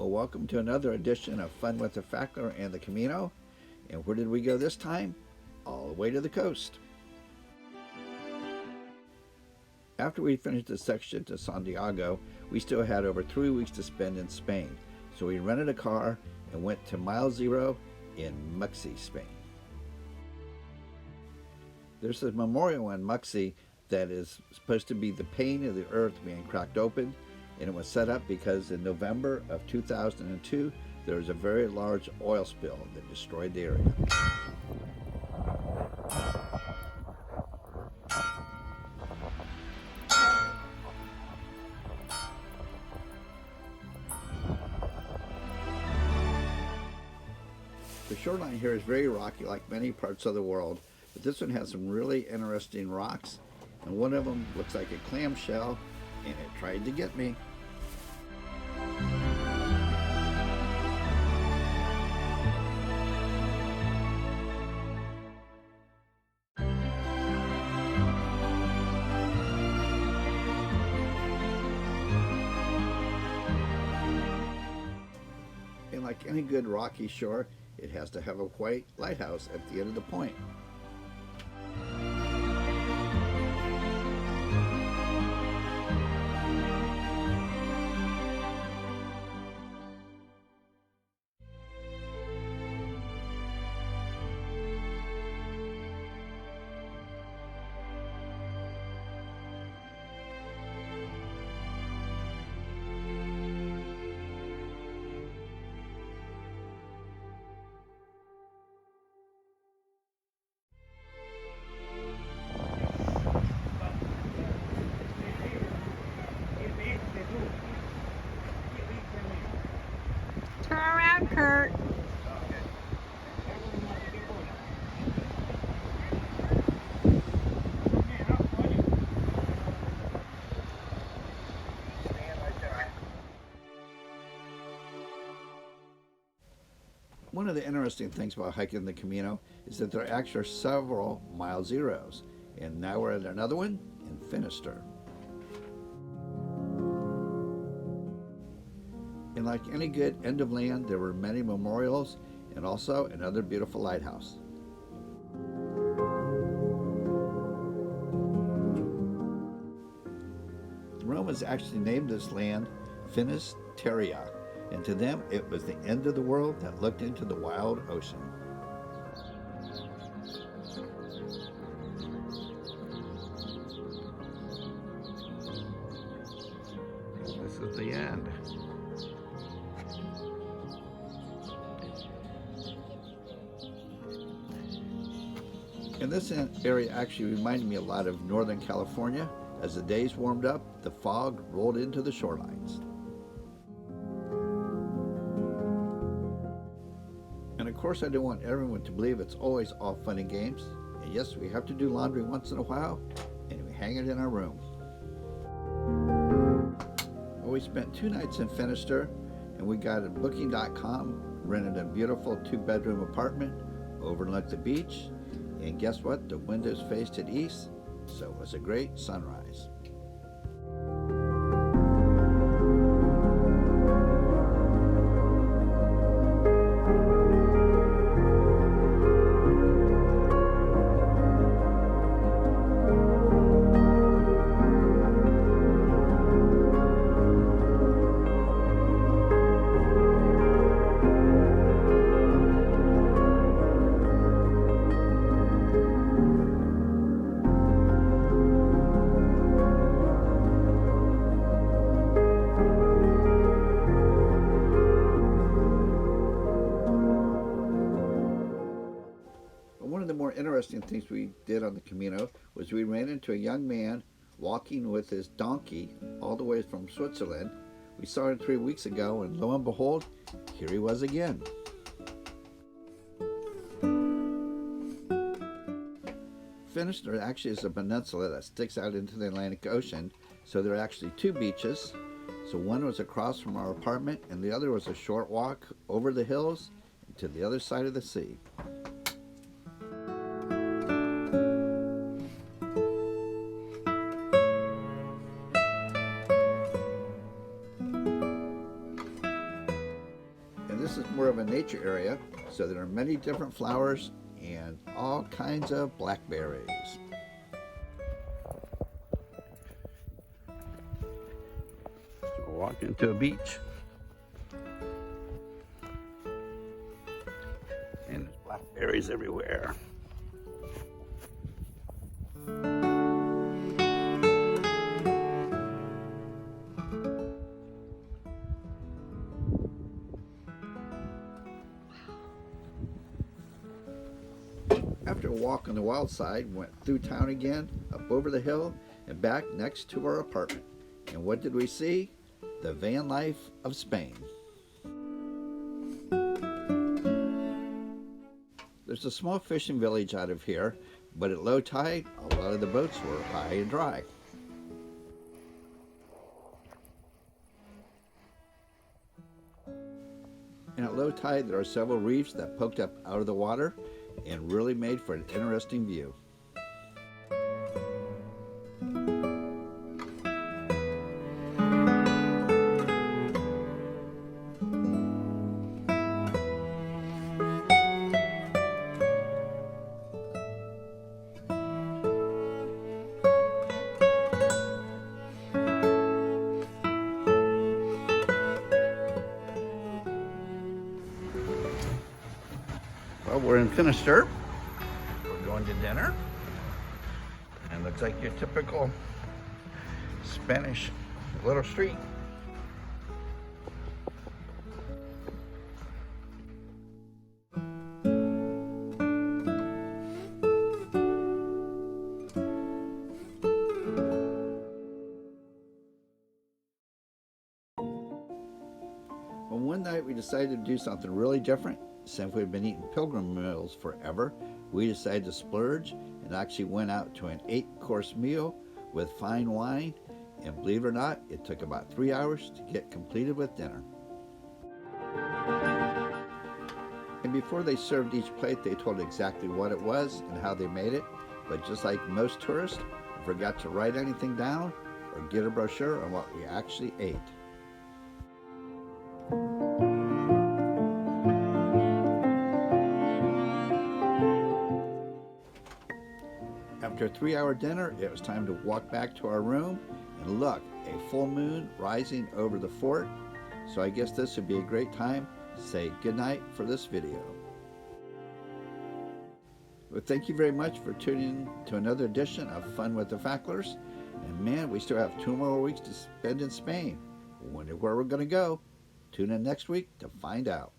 Well, welcome to another edition of Fun with the Fackler and the Camino. And where did we go this time? All the way to the coast. After we finished the section to Santiago, we still had over 3 weeks to spend in Spain. So we rented a car and went to Mile Zero in Muxi, Spain. There's a memorial in Muxi that is supposed to be the pain of the earth being cracked open, and it was set up because in November of 2002 there was a very large oil spill that destroyed the area. The shoreline here is very rocky like many parts of the world, but this one has some really interesting rocks, and one of them looks like a clamshell, and it tried to get me. And like any good rocky shore, it has to have a white lighthouse at the end of the point. Turn around, Kurt. One of the interesting things about hiking the Camino is that there actually are several Mile Zeros, and now we're at another one in Finisterre. And like any good end of land, there were many memorials and also another beautiful lighthouse. The Romans actually named this land Finisterre, and to them it was the end of the world that looked into the wild ocean. This is the end. And this area actually reminded me a lot of Northern California. As the days warmed up, the fog rolled into the shorelines. And of course, I don't want everyone to believe it's always all fun and games. And yes, we have to do laundry once in a while, and we hang it in our room. Well, we spent 2 nights in Finisterre, and we got at Booking.com, rented a beautiful 2-bedroom apartment, overlooked the beach, and guess what? The windows faced it east, so it was a great sunrise. One of the more interesting things we did on the Camino was we ran into a young man walking with his donkey all the way from Switzerland. We saw him 3 weeks ago, and lo and behold, here he was again. Finisterre actually is a peninsula that sticks out into the Atlantic Ocean, so there are actually 2 beaches. So one was across from our apartment, and the other was a short walk over the hills to the other side of the sea. this is more of a nature area, so there are many different flowers and all kinds of blackberries. So we're walking to a beach, and there's blackberries everywhere. After a walk on the wild side, went through town again, up over the hill, and back next to our apartment. And what did we see? The van life of Spain. There's a small fishing village out of here, but at low tide, a lot of the boats were high and dry. And at low tide, there are several reefs that poked up out of the water and really made for an interesting view. Well, we're in Finisterre. We're going to dinner. And looks like your typical Spanish little street. Well, one night we decided to do something really different. Since we've been eating pilgrim meals forever, we decided to splurge and actually went out to an 8-course meal with fine wine, and believe it or not, it took about 3 hours to get completed with dinner. And before they served each plate, they told exactly what it was and how they made it, but just like most tourists, I forgot to write anything down or get a brochure on what we actually ate. After a 3-hour dinner, it was time to walk back to our room, and look, a full moon rising over the fort. So I guess this would be a great time to say goodnight for this video. Well, thank you very much for tuning in to another edition of Fun with the Facklers. And man, we still have 2 more weeks to spend in Spain. Wonder where we're going to go. Tune in next week to find out.